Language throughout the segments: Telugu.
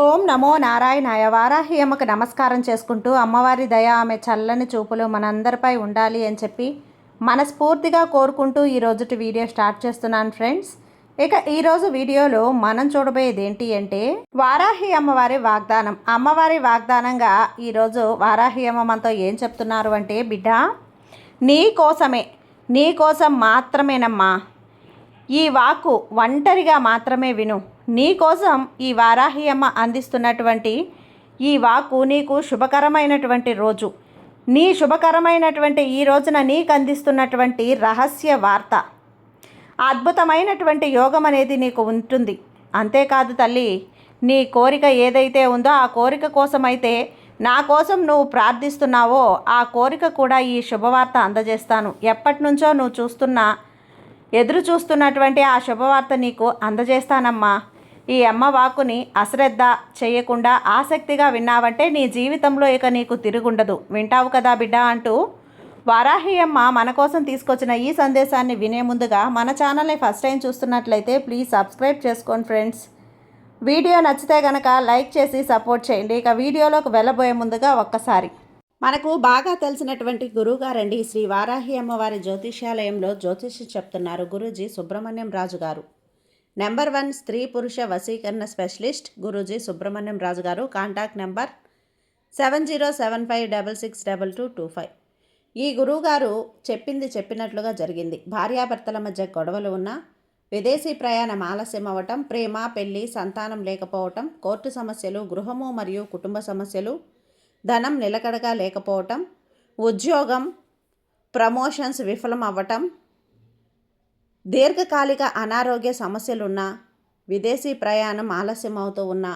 ఓం నమో నారాయణాయ. వారాహి అమ్మకు నమస్కారం చేసుకుంటూ అమ్మవారి దయ ఆమె చల్లని చూపులు మనందరిపై ఉండాలి అని చెప్పి మనస్ఫూర్తిగా కోరుకుంటూ ఈరోజుటి వీడియో స్టార్ట్ చేస్తున్నాను ఫ్రెండ్స్. ఇక ఈరోజు వీడియోలో మనం చూడబోయేది ఏంటి అంటే వారాహి అమ్మవారి వాగ్దానం. అమ్మవారి వాగ్దానంగా ఈరోజు వారాహి అమ్మ మనతో ఏం చెప్తున్నారు అంటే, బిడ్డ నీ కోసమే, నీ కోసం మాత్రమేనమ్మా, ఈ వాక్కు ఒంటరిగా మాత్రమే విను. నీకోసం ఈ వారాహి అమ్మ అందిస్తున్నటువంటి ఈ వాక్కు నీకు శుభకరమైనటువంటి రోజు. నీ శుభకరమైనటువంటి ఈ రోజున నీకు అందిస్తున్నటువంటి రహస్య వార్త, అద్భుతమైనటువంటి యోగం అనేది నీకు ఉంటుంది. అంతేకాదు తల్లి, నీ కోరిక ఏదైతే ఉందో ఆ కోరిక కోసమైతే నా కోసం నువ్వు ప్రార్థిస్తున్నావో ఆ కోరిక కూడా ఈ శుభవార్త అందజేస్తాను. ఎప్పటి నుంచో నువ్వు ఎదురు చూస్తున్నటువంటి ఆ శుభవార్త నీకు అందజేస్తానమ్మా. ఈ అమ్మ వాక్కుని అశ్రద్ధ చేయకుండా ఆసక్తిగా విన్నావంటే నీ జీవితంలో ఇక నీకు తిరుగుండదు. వింటావు కదా బిడ్డ అంటూ వారాహి అమ్మ మన కోసం తీసుకొచ్చిన ఈ సందేశాన్ని వినే ముందుగా మన ఛానల్ని ఫస్ట్ టైం చూస్తున్నట్లయితే ప్లీజ్ సబ్స్క్రైబ్ చేసుకోండి ఫ్రెండ్స్. వీడియో నచ్చితే కనుక లైక్ చేసి సపోర్ట్ చేయండి. ఇక వీడియోలోకి వెళ్ళబోయే ముందుగా ఒక్కసారి మనకు బాగా తెలిసినటువంటి గురువుగారండి శ్రీ వారాహి అమ్మవారి జ్యోతిష్యాలయంలో జ్యోతిష్యం చెప్తున్నారు గురూజీ సుబ్రహ్మణ్యం రాజు గారు. నెంబర్ 1 స్త్రీ పురుష వశీకరణ స్పెషలిస్ట్ గురూజీ సుబ్రహ్మణ్యం రాజు గారు. Contact number 7075662225. ఈ గురువుగారు చెప్పింది చెప్పినట్లుగా జరిగింది. భార్యాభర్తల మధ్య గొడవలు ఉన్నా, విదేశీ ప్రయాణం ఆలస్యం అవ్వటం, ప్రేమ పెళ్లి సంతానం లేకపోవటం, కోర్టు సమస్యలు, గృహము మరియు కుటుంబ సమస్యలు, ధనం నిలకడగా లేకపోవటం, ఉద్యోగం ప్రమోషన్స్ విఫలం అవ్వటం, దీర్ఘకాలిక అనారోగ్య సమస్యలున్నా, విదేశీ ప్రయాణం ఆలస్యం అవుతూ ఉన్నా,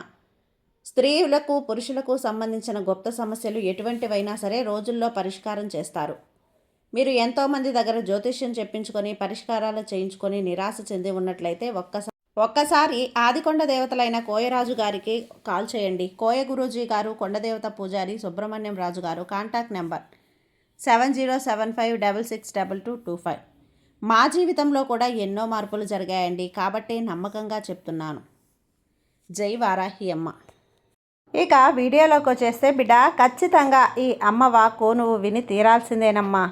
స్త్రీలకు పురుషులకు సంబంధించిన గుప్త సమస్యలు ఎటువంటివైనా సరే రోజుల్లో పరిష్కారం చేస్తారు. మీరు ఎంతోమంది దగ్గర జ్యోతిష్యం చెప్పించుకొని పరిష్కారాలు చేయించుకొని నిరాశ చెంది ఉన్నట్లయితే ఒక్కసారి ఆదికొండ దేవతలైన కోయరాజు గారికి కాల్ చేయండి. కోయ గురూజీ గారు, కొండదేవత పూజారి సుబ్రహ్మణ్యం రాజు గారు. Contact number 7075662225. మా జీవితంలో కూడా ఎన్నో మార్పులు జరిగాయండి, కాబట్టి నమ్మకంగా చెప్తున్నాను. జై వారాహి అమ్మ. ఇక వీడియోలోకి వచ్చేస్తే బిడ్డ, ఖచ్చితంగా ఈ అమ్మ వాక్కు నువ్వు విని తీరాల్సిందేనమ్మా.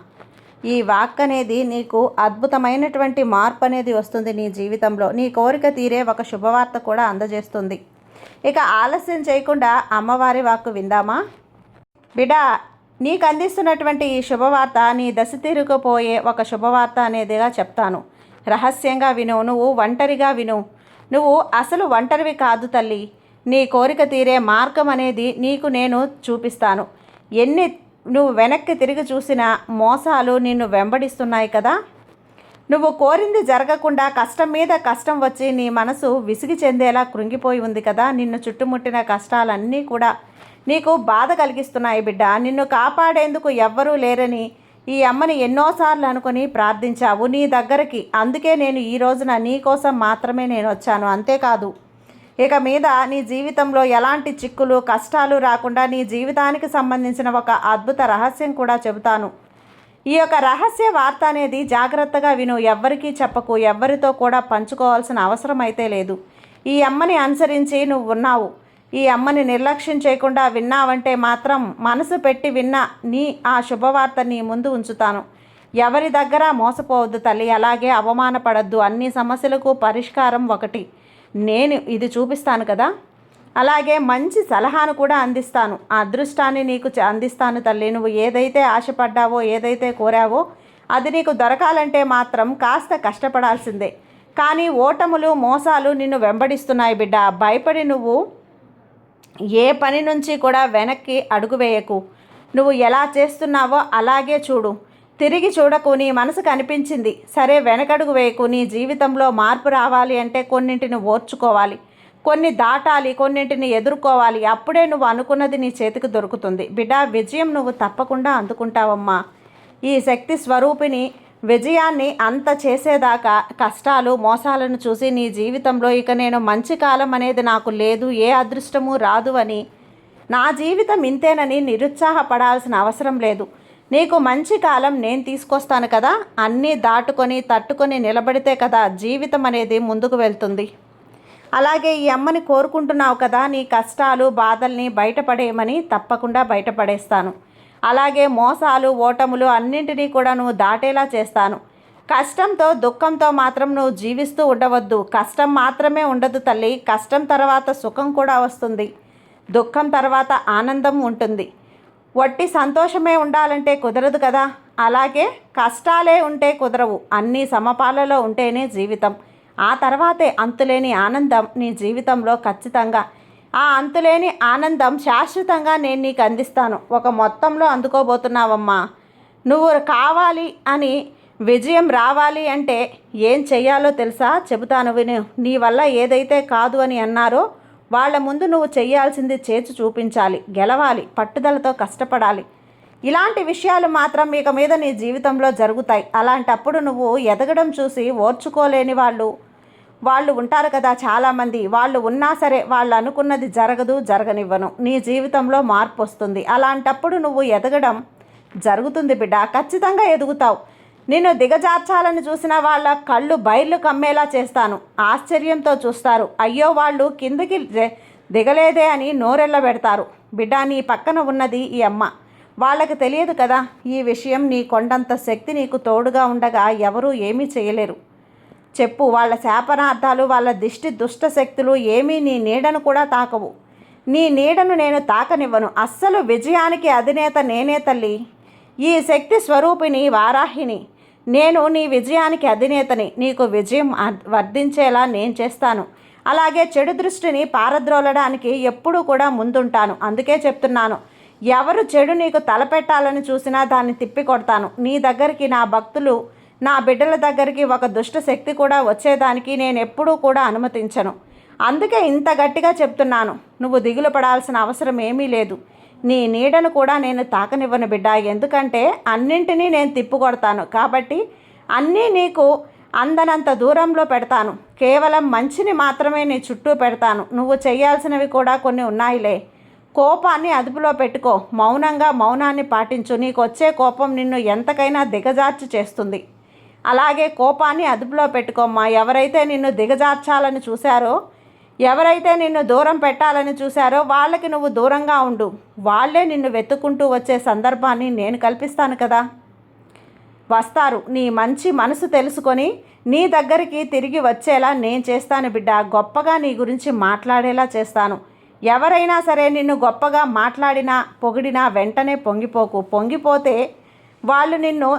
ఈ వాక్ అనేది నీకు అద్భుతమైనటువంటి మార్పు అనేది వస్తుంది నీ జీవితంలో. నీ కోరిక తీరే ఒక శుభవార్త కూడా అందజేస్తుంది. ఇక ఆలస్యం చేయకుండా అమ్మవారి వాక్కు విందామా బిడ్డ. నీకు అందిస్తున్నటువంటి ఈ శుభవార్త నీ దశ తిరిగిపోయే ఒక శుభవార్త అనేదిగా చెప్తాను. రహస్యంగా విను. నువ్వు ఒంటరిగా విను. నువ్వు అసలు ఒంటరివి కాదు తల్లి. నీ కోరిక తీరే మార్గం అనేది నీకు నేను చూపిస్తాను. నువ్వు వెనక్కి తిరిగి చూసిన మోసాలు నిన్ను వెంబడిస్తున్నాయి కదా. నువ్వు కోరింది జరగకుండా కష్టం మీద కష్టం వచ్చి నీ మనసు విసిగి చెందేలా కృంగిపోయి ఉంది కదా. నిన్ను చుట్టుముట్టిన కష్టాలన్నీ కూడా నీకు బాధ కలిగిస్తున్నాయి బిడ్డ. నిన్ను కాపాడేందుకు ఎవ్వరూ లేరని ఈ అమ్మని ఎన్నోసార్లు అనుకొని ప్రార్థించావు నీ దగ్గరికి. అందుకే నేను ఈ రోజున నీ కోసం మాత్రమే నేను వచ్చాను. అంతేకాదు, ఇక మీద నీ జీవితంలో ఎలాంటి చిక్కులు కష్టాలు రాకుండా నీ జీవితానికి సంబంధించిన ఒక అద్భుత రహస్యం కూడా చెబుతాను. ఈ యొక్క రహస్య వార్త అనేది జాగ్రత్తగా విను. ఎవ్వరికీ చెప్పకు, ఎవ్వరితో కూడా పంచుకోవాల్సిన అవసరం అయితే లేదు. ఈ అమ్మని అనుసరించి నువ్వు ఉన్నావు. ఈ అమ్మని నిర్లక్ష్యం చేయకుండా విన్నావంటే మాత్రం మనసు పెట్టి విన్నా ఆ శుభవార్త నీ ముందు ఉంచుతాను. ఎవరి దగ్గర మోసపోవద్దు తల్లి, అలాగే అవమానపడద్దు. అన్ని సమస్యలకు పరిష్కారం ఒకటి. నేను ఇది చూపిస్తాను కదా, అలాగే మంచి సలహాను కూడా అందిస్తాను. ఆ అదృష్టాన్ని నీకు అందిస్తాను తల్లి. నువ్వు ఏదైతే ఆశపడ్డావో, ఏదైతే కోరావో అది నీకు దొరకాలంటే మాత్రం కాస్త కష్టపడాల్సిందే. కానీ ఓటములు మోసాలు నిన్ను వెంబడిస్తున్నాయి బిడ్డ. భయపడి నువ్వు ఏ పని నుంచి కూడా వెనక్కి అడుగు వేయకు. నువ్వు ఎలా చేస్తున్నావో అలాగే చూడు. తిరిగి చూడకు. నీ మనసుకు అనిపించింది సరే, వెనకడుగు వేయకు. నీ జీవితంలో మార్పు రావాలి అంటే కొన్నింటిని ఓర్చుకోవాలి, కొన్ని దాటాలి, కొన్నింటిని ఎదుర్కోవాలి. అప్పుడే నువ్వు అనుకున్నది నీ చేతికి దొరుకుతుంది బిడ్డ. విజయం నువ్వు తప్పకుండా అందుకుంటావమ్మా. ఈ శక్తి స్వరూపిణి విజయాన్ని అంత చేసేదాకా కష్టాలు మోసాలను చూసి నీ జీవితంలో ఇక నేను మంచి కాలం అనేది నాకు లేదు, ఏ అదృష్టము రాదు అని, నా జీవితం ఇంతేనని నిరుత్సాహపడాల్సిన అవసరం లేదు. నీకు మంచి కాలం నేను తీసుకొస్తాను కదా. అన్నీ దాటుకొని తట్టుకొని నిలబడితే కదా జీవితం అనేది ముందుకు వెళ్తుంది. అలాగే ఈ అమ్మని కోరుకుంటున్నావు కదా, నీ కష్టాలు బాధల్ని బయటపడేయమని. తప్పకుండా బయటపడేస్తాను. అలాగే మోసాలు ఓటములు అన్నింటినీ కూడా నువ్వు దాటేలా చేస్తాను. కష్టంతో దుఃఖంతో మాత్రం నువ్వు జీవిస్తూ ఉండవద్దు. కష్టం మాత్రమే ఉండదు తల్లి, కష్టం తర్వాత సుఖం కూడా వస్తుంది. దుఃఖం తర్వాత ఆనందం ఉంటుంది. వట్టి సంతోషమే ఉండాలంటే కుదరదు కదా. అలాగే కష్టాలే ఉంటే కుదరవు. అన్నీ సమపాలలో ఉంటేనే జీవితం. ఆ తర్వాతే అంతులేని ఆనందం నీ జీవితంలో ఖచ్చితంగా. ఆ అంతులేని ఆనందం శాశ్వతంగా నేను నీకు అందిస్తాను. ఒక మొత్తంలో అందుకోబోతున్నావమ్మా. నువ్వు కావాలి అని విజయం రావాలి అంటే ఏం చెయ్యాలో తెలుసా? చెబుతాను విను. నీ వల్ల ఏదైతే కాదు అని అన్నారో వాళ్ళ ముందు నువ్వు చేయాల్సింది చేసి చూపించాలి. గెలవాలి, పట్టుదలతో కష్టపడాలి. ఇలాంటి విషయాలు మాత్రం ఇక మీద నీ జీవితంలో జరుగుతాయి. అలాంటప్పుడు నువ్వు ఎదగడం చూసి ఓర్చుకోలేని వాళ్ళు ఉంటారు కదా చాలామంది. వాళ్ళు ఉన్నా సరే వాళ్ళు అనుకున్నది జరగనివ్వను. నీ జీవితంలో మార్పు వస్తుంది. అలాంటప్పుడు నువ్వు ఎదగడం జరుగుతుంది బిడ్డ. ఖచ్చితంగా ఎదుగుతావు. నిన్ను దిగజార్చాలని చూసిన వాళ్ళ కళ్ళు బయర్లు కమ్మేలా చేస్తాను. ఆశ్చర్యంతో చూస్తారు. అయ్యో వాళ్ళు కిందకి దిగలేదే అని నోరెళ్ళబెడతారు. బిడ్డ, నీ పక్కన ఉన్నది ఈ అమ్మ. వాళ్ళకి తెలియదు కదా ఈ విషయం. నీ కొండంత శక్తి నీకు తోడుగా ఉండగా ఎవరూ ఏమీ చేయలేరు. చెప్పు, వాళ్ళ శాపనార్థాలు, వాళ్ళ దుష్ట శక్తులు ఏమీ నీ నీడను కూడా తాకవు. నీ నీడను నేను తాకనివ్వను. అస్సలు విజయానికి అధినేత నేనే తల్లి. ఈ శక్తి స్వరూపిణి వారాహిని. నేను నీ విజయానికి అధినేతని. నీకు విజయం వర్ధించేలా నేను చేస్తాను. అలాగే చెడు దృష్టిని పారద్రోలడానికి ఎప్పుడూ కూడా ముందుంటాను. అందుకే చెప్తున్నాను, ఎవరు చెడు నీకు తలపెట్టాలని చూసినా దాన్ని తిప్పికొడతాను. నీ దగ్గరికి నా భక్తులు, నా బిడ్డల దగ్గరికి ఒక దుష్ట శక్తి కూడా వచ్చేదానికి నేను ఎప్పుడూ కూడా అనుమతించను. అందుకే ఇంత గట్టిగా చెప్తున్నాను. నువ్వు దిగులు పడాల్సిన అవసరం ఏమీ లేదు. నీ నీడను కూడా నేను తాకనివ్వను బిడ్డ. ఎందుకంటే అన్నింటినీ నేను తిప్పుకొడతాను. కాబట్టి అన్నీ నీకు అందనంత దూరంలో పెడతాను. కేవలం మంచిని మాత్రమే నీ చుట్టూ పెడతాను. నువ్వు చేయాల్సినవి కూడా కొన్ని ఉన్నాయిలే. కోపాన్ని అదుపులో పెట్టుకో. మౌనాన్ని పాటించు. నీకు వచ్చే కోపం నిన్ను ఎంతకైనా దిగజార్చి చేస్తుంది. అలాగే కోపాన్ని అదుపులో పెట్టుకోమ్మా. ఎవరైతే నిన్ను దిగజార్చాలని చూశారో, ఎవరైతే నిన్ను దూరం పెట్టాలని చూశారో వాళ్ళకి నువ్వు దూరంగా ఉండు. వాళ్ళే నిన్ను వెతుక్కుంటూ వచ్చే సందర్భాన్ని నేను కల్పిస్తాను కదా. వస్తారు. నీ మంచి మనసు తెలుసుకొని నీ దగ్గరికి తిరిగి వచ్చేలా నేను చేస్తాను బిడ్డ. గొప్పగా నీ గురించి మాట్లాడేలా చేస్తాను. ఎవరైనా సరే నిన్ను గొప్పగా మాట్లాడినా పొగిడినా వెంటనే పొంగిపోకు. పొంగిపోతే వాళ్ళు నిన్ను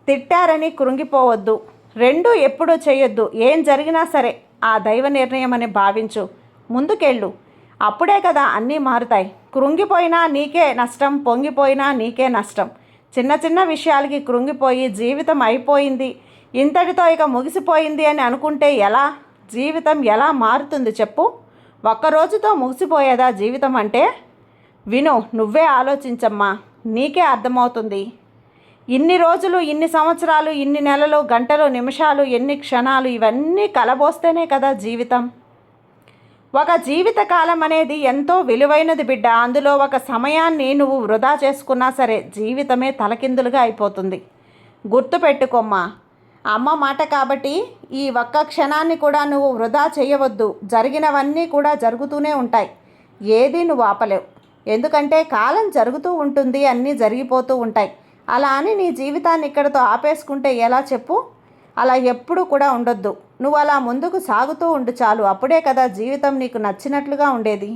తిట్టారని కృంగిపోవద్దు. రెండూ ఎప్పుడూ చేయొద్దు. ఏం జరిగినా సరే ఆ దైవ నిర్ణయం అని భావించు. ముందుకెళ్ళు. అప్పుడే కదా అన్నీ మారుతాయి. కృంగిపోయినా నీకే నష్టం, పొంగిపోయినా నీకే నష్టం. చిన్న చిన్న విషయాలకి కృంగిపోయి జీవితం అయిపోయింది, ఇంతటితో ఇక ముగిసిపోయింది అని అనుకుంటే ఎలా? జీవితం ఎలా మారుతుంది చెప్పు? ఒక్కరోజుతో ముగిసిపోయేదా జీవితం అంటే? విను, నువ్వే ఆలోచించమ్మా, నీకే అర్థమవుతుంది. ఇన్ని రోజులు, ఇన్ని సంవత్సరాలు, ఇన్ని నెలలు, గంటలు, నిమిషాలు, ఎన్ని క్షణాలు, ఇవన్నీ కలబోస్తేనే కదా జీవితం. ఒక జీవితకాలం అనేది ఎంతో విలువైనది బిడ్డ. అందులో ఒక సమయాన్ని నువ్వు వృధా చేసుకున్నా సరే జీవితమే తలకిందులుగా అయిపోతుంది. గుర్తుపెట్టుకోమ్మా, అమ్మ మాట కాబట్టి ఈ ఒక్క క్షణాన్ని కూడా నువ్వు వృధా చేయవద్దు. జరిగినవన్నీ కూడా జరుగుతూనే ఉంటాయి. ఏది నువ్వు ఆపలేవు. ఎందుకంటే కాలం జరుగుతూ ఉంటుంది, అన్నీ జరిగిపోతూ ఉంటాయి. అలా అని నీ జీవితాన్ని ఇక్కడితో ఆపేసుకుంటే ఎలా చెప్పు? అలా ఎప్పుడూ కూడా ఉండొద్దు. నువ్వు అలా ముందుకు సాగుతూ ఉండు చాలు. అప్పుడే కదా జీవితం నీకు నచ్చినట్లుగా ఉండేది,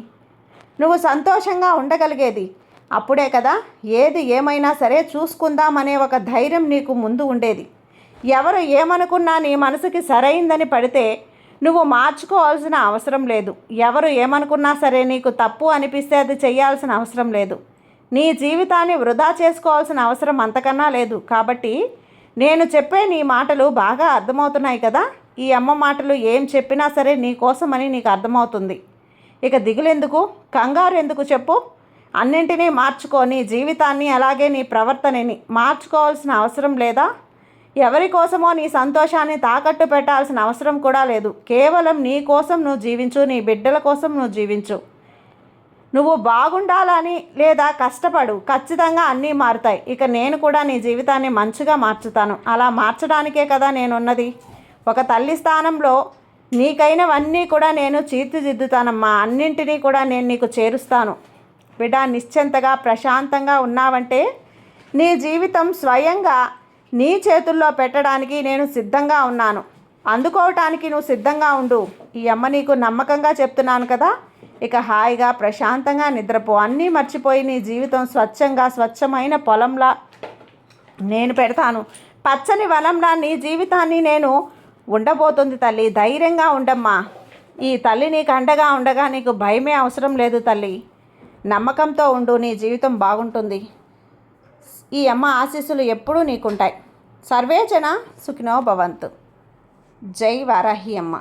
నువ్వు సంతోషంగా ఉండగలిగేది. అప్పుడే కదా ఏది ఏమైనా సరే చూసుకుందామనే ఒక ధైర్యం నీకు ముందు ఉండేది. ఎవరు ఏమనుకున్నా నీ మనసుకి సరైందని పడితే నువ్వు మార్చుకోవాల్సిన అవసరం లేదు. ఎవరు ఏమనుకున్నా సరే నీకు తప్పు అనిపిస్తే అది చేయాల్సిన అవసరం లేదు. నీ జీవితాన్ని వృధా చేసుకోవాల్సిన అవసరం అంతకన్నా లేదు. కాబట్టి నేను చెప్పే నీ మాటలు బాగా అర్థమవుతున్నాయి కదా. ఈ అమ్మ మాటలు ఏం చెప్పినా సరే నీ కోసమని నీకు అర్థమవుతుంది. ఇక దిగులెందుకు, కంగారు ఎందుకు చెప్పు? అన్నింటినీ మార్చుకో. నీ జీవితాన్ని అలాగే నీ ప్రవర్తనని మార్చుకోవాల్సిన అవసరం లేదా? ఎవరి కోసమో నీ సంతోషాన్ని తాకట్టు పెట్టాల్సిన అవసరం కూడా లేదు. కేవలం నీ కోసం నువ్వు జీవించు, నీ బిడ్డల కోసం నువ్వు జీవించు. నువ్వు బాగుండాలని లేదా కష్టపడు, ఖచ్చితంగా అన్నీ మారుతాయి. ఇక నేను కూడా నీ జీవితాన్ని మంచిగా మార్చుతాను. అలా మార్చడానికే కదా నేనున్నది. ఒక తల్లి స్థానంలో నీకైనవన్నీ కూడా నేను తీర్చిదిద్దుతానమ్మా. అన్నింటినీ కూడా నేను నీకు చేరుస్తాను. బిడ్డ, నిశ్చింతగా ప్రశాంతంగా ఉన్నావంటే నీ జీవితం స్వయంగా నీ చేతుల్లో పెట్టడానికి నేను సిద్ధంగా ఉన్నాను. అందుకోవటానికి నువ్వు సిద్ధంగా ఉండు. ఈ అమ్మ నీకు నమ్మకంగా చెప్తున్నాను కదా. ఇక హాయిగా ప్రశాంతంగా నిద్రపో. అన్నీ మర్చిపోయి నీ జీవితం స్వచ్ఛమైన పొలంలా నేను పెడతాను. పచ్చని వనంలా నీ జీవితాన్ని నేను ఉండబోతుంది తల్లి. ధైర్యంగా ఉండమ్మా. ఈ తల్లి నీకు అండగా ఉండగా నీకు భయమే అవసరం లేదు తల్లి. నమ్మకంతో ఉండు, నీ జీవితం బాగుంటుంది. ఈ అమ్మ ఆశీస్సులు ఎప్పుడూ నీకుంటాయి. సర్వేజన సుఖినో భవంతు. జై వారాహి అమ్మ.